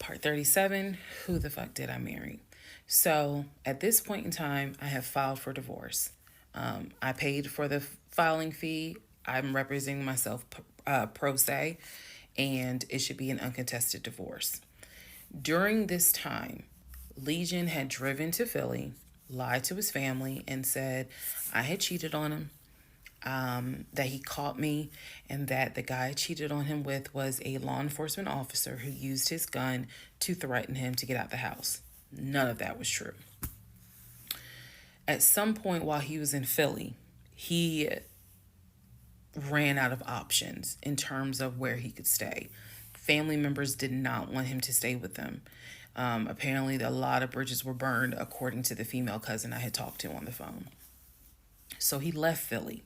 Part 37, who the fuck did I marry? So at this point in time, I have filed for divorce. I paid for the filing fee. I'm representing myself pro se, and it should be an uncontested divorce. During this time, Legion had driven to Philly, lied to his family, and said I had cheated on him, that he caught me, and that the guy I cheated on him with was a law enforcement officer who used his gun to threaten him to get out the house. None of that was true. At some point while he was in Philly, he ran out of options in terms of where he could stay. Family members did not want him to stay with them. Apparently, a lot of bridges were burned, according to the female cousin I had talked to on the phone. So he left Philly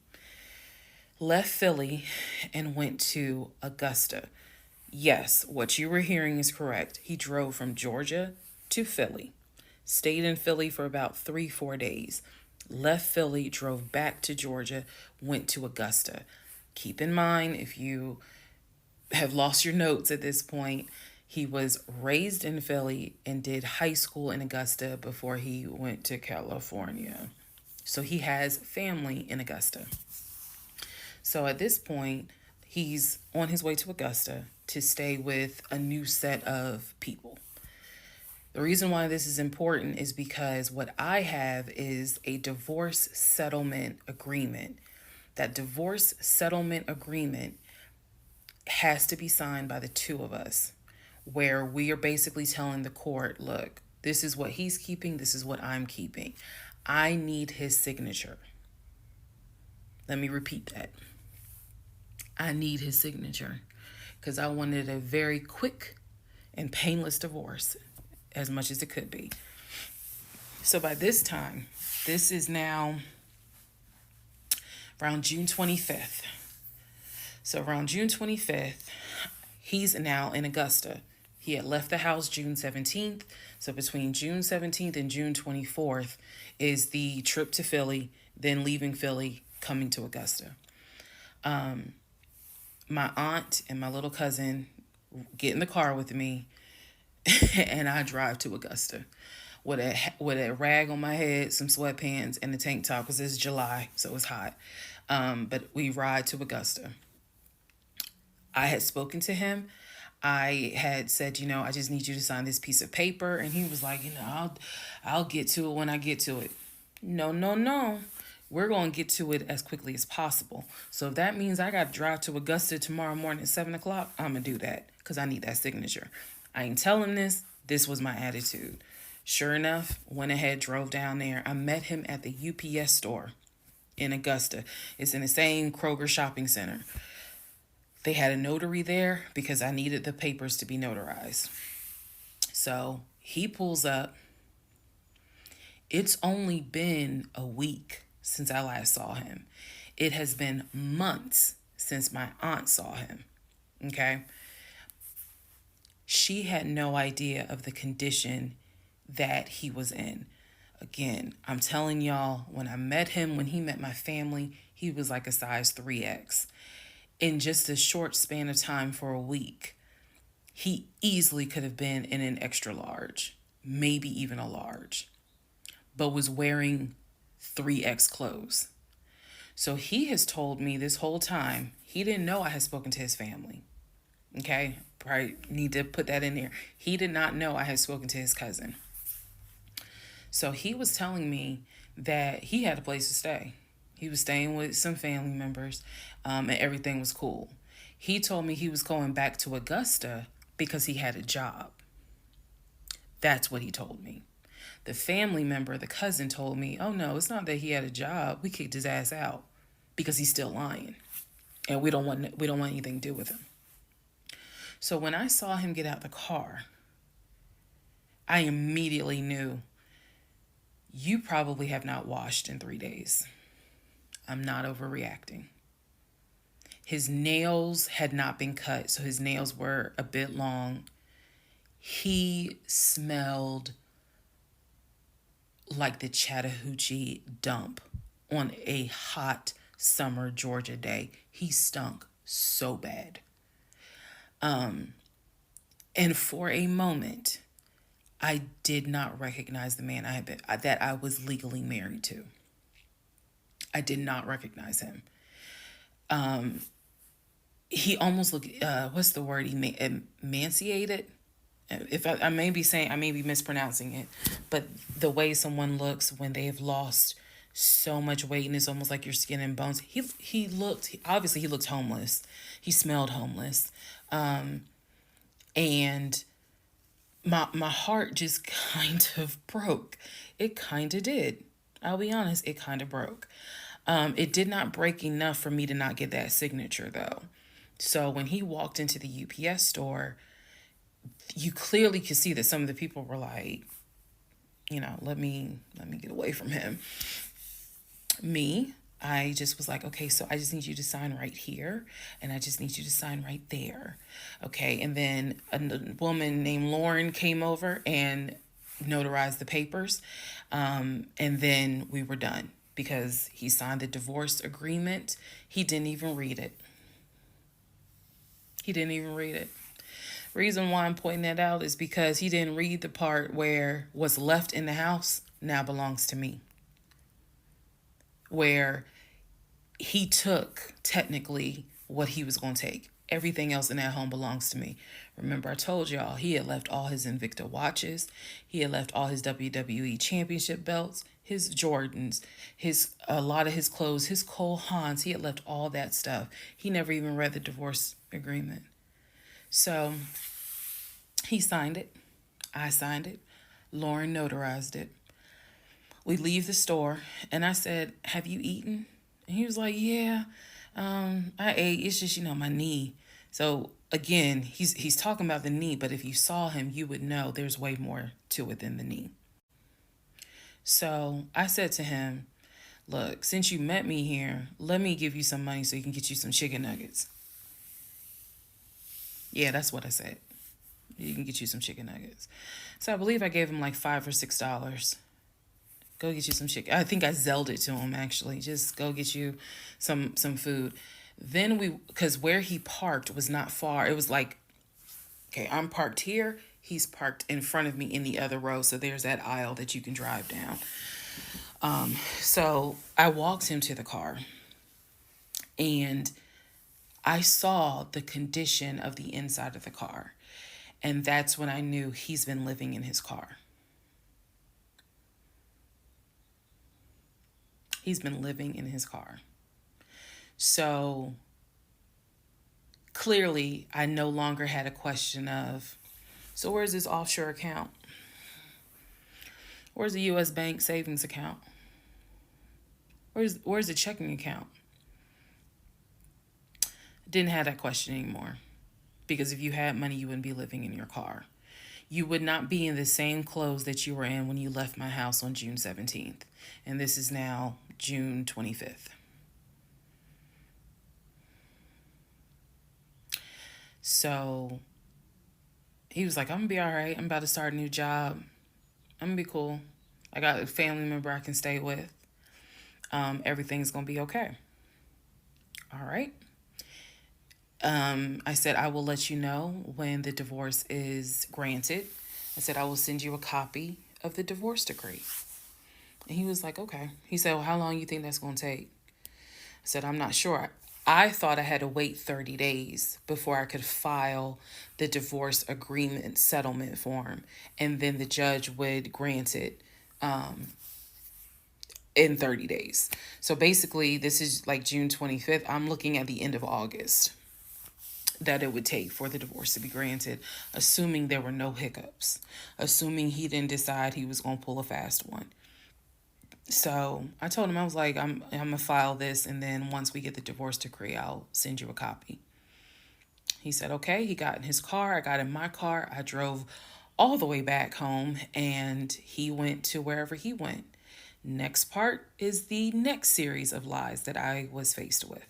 and went to Augusta. Yes, what you were hearing is correct. He drove from Georgia to Philly, stayed in Philly for about 3, 4 days, left Philly, drove back to Georgia, went to Augusta. Keep in mind, if you have lost your notes at this point, he was raised in Philly and did high school in Augusta before he went to California. So he has family in Augusta. So at this point, he's on his way to Augusta to stay with a new set of people. The reason why this is important is because what I have is a divorce settlement agreement. That divorce settlement agreement has to be signed by the two of us, where we are basically telling the court, look, this is what he's keeping, this is what I'm keeping. I need his signature. Let me repeat that. I need his signature because I wanted a very quick and painless divorce, as much as it could be. So by this time, this is now around June 25th. So around June 25th, he's now in Augusta. He had left the house June 17th. So between June 17th and June 24th is the trip to Philly, then leaving Philly, coming to Augusta. My aunt and my little cousin get in the car with me and I drive to Augusta with a rag on my head, some sweatpants, and a tank top because it's July, so it's hot. But we ride to Augusta. I had spoken to him. I had said, I just need you to sign this piece of paper, and he was like, I'll get to it when I get to it. No, no, no. We're going to get to it as quickly as possible. So if that means I got to drive to Augusta tomorrow morning at 7 o'clock, I'm going to do that because I need that signature. I ain't telling this. This was my attitude. Sure enough, went ahead, drove down there. I met him at the UPS store in Augusta. It's in the same Kroger shopping center. They had a notary there because I needed the papers to be notarized. So he pulls up. It's only been a week since I last saw him. It has been months since my aunt saw him. Okay? She had no idea of the condition that he was in. Again, I'm telling y'all, when I met him, when he met my family, he was like a size 3X. In just a short span of time for a week, he easily could have been in an extra large, maybe even a large, but was wearing 3X clothes. So he has told me this whole time, he didn't know I had spoken to his family. Okay, probably need to put that in there. He did not know I had spoken to his cousin. So he was telling me that he had a place to stay. He was staying with some family members, and everything was cool. He told me he was going back to Augusta because he had a job. That's what he told me. The family member, the cousin, told me, oh no, it's not that he had a job. We kicked his ass out because he's still lying. And we don't want anything to do with him. So when I saw him get out the car, I immediately knew, you probably have not washed in 3 days. I'm not overreacting. His nails had not been cut, so his nails were a bit long. He smelled like the Chattahoochee dump on a hot summer Georgia day. He stunk so bad. And for a moment, I did not recognize the man that I was legally married to. I did not recognize him. He almost looked, what's the word? Emaciated. If I may be saying, I may be mispronouncing it, but the way someone looks when they have lost so much weight and it's almost like your skin and bones. He looked, obviously he looked homeless. He smelled homeless. And my heart just kind of broke. It kind of did. I'll be honest, it kind of broke. It did not break enough for me to not get that signature though. So when he walked into the UPS store, you clearly could see that some of the people were like, let me get away from him. Me, I just was like, okay, so I just need you to sign right here, and I just need you to sign right there. Okay, and then a woman named Lauren came over and notarized the papers. And then we were done because he signed the divorce agreement. He didn't even read it. He didn't even read it. Reason why I'm pointing that out is because he didn't read the part where what's left in the house now belongs to me. Where he took technically what he was going to take. Everything else in that home belongs to me. Remember, I told y'all he had left all his Invicta watches. He had left all his WWE championship belts, his Jordans, a lot of his clothes, his Cole Haans. He had left all that stuff. He never even read the divorce agreement. So he signed it. I signed it. Lauren notarized it. We leave the store, and I said, "Have you eaten?" And he was like, "Yeah, I ate. It's just, my knee." So again, he's talking about the knee, but if you saw him, you would know there's way more to it than the knee. So I said to him, "Look, since you met me here, let me give you some money so you can get you some chicken nuggets." Yeah, that's what I said. You can get you some chicken nuggets. So I believe I gave him like $5 or $6. Go get you some chicken. I think I Zelled it to him actually. Just go get you some food. Then because where he parked was not far. It was like, okay, I'm parked here. He's parked in front of me in the other row. So there's that aisle that you can drive down. So I walked him to the car, and I saw the condition of the inside of the car. And that's when I knew he's been living in his car. He's been living in his car. So clearly, I no longer had a question of, so where's this offshore account? Where's the U.S. bank savings account? Where's the checking account? Didn't have that question anymore. Because if you had money, you wouldn't be living in your car. You would not be in the same clothes that you were in when you left my house on June 17th. And this is now June 25th. So he was like, "I'm going to be all right. I'm about to start a new job. I'm going to be cool. I got a family member I can stay with. Everything's going to be okay." All right. I said, "I will let you know when the divorce is granted." I said, "I will send you a copy of the divorce decree." And he was like, "Okay." He said, "Well, how long you think that's going to take?" I said, "I'm not sure." I thought I had to wait 30 days before I could file the divorce agreement settlement form, and then the judge would grant it in 30 days. So basically, this is like June 25th. I'm looking at the end of August that it would take for the divorce to be granted, assuming there were no hiccups, assuming he didn't decide he was going to pull a fast one. So I told him, I was like, I'm going to file this, and then once we get the divorce decree, I'll send you a copy. He said, okay. He got in his car. I got in my car. I drove all the way back home, and he went to wherever he went. Next part is the next series of lies that I was faced with.